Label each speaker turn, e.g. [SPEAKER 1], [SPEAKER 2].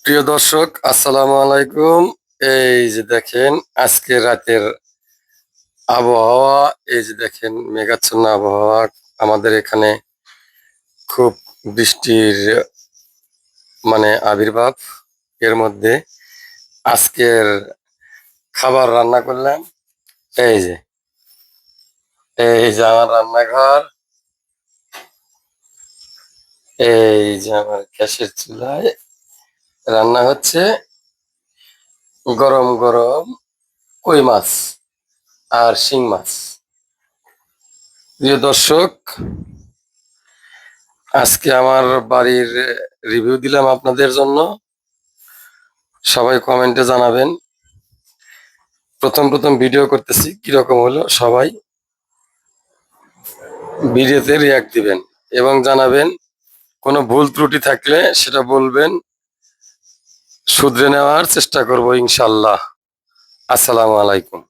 [SPEAKER 1] প্রিয় দর্শক, আসসালামু আলাইকুম। এই যে দেখেন আজকে রাতের আবহাওয়া। এই যে দেখেন মেঘাচ্ছন্ন আবহাওয়া। আমাদের এখানে খুব বৃষ্টির আবির্ভাব। এর মধ্যে আজকের খাবার রান্না করলাম। এই যে এই যে আমার রান্নাঘর, এই যে আমার গ্যাসের চুলায় রান্না হচ্ছে গরম গরম কই মাছ আর শিং মাছ। প্রিয় দর্শক, আজকে আমার বাড়ির রিভিউ দিলাম আপনাদের জন্য। সবাই কমেন্টে জানাবেন। প্রথম প্রথম ভিডিও করতেছি, কিরকম হলো সবাই ভিডিওতে রিয়াক্ট দিবেন এবং জানাবেন। কোনো ভুল ত্রুটি থাকলে সেটা বলবেন, শুধরে নেওয়ার চেষ্টা করব ইনশাল্লাহ। আসসালামু আলাইকুম।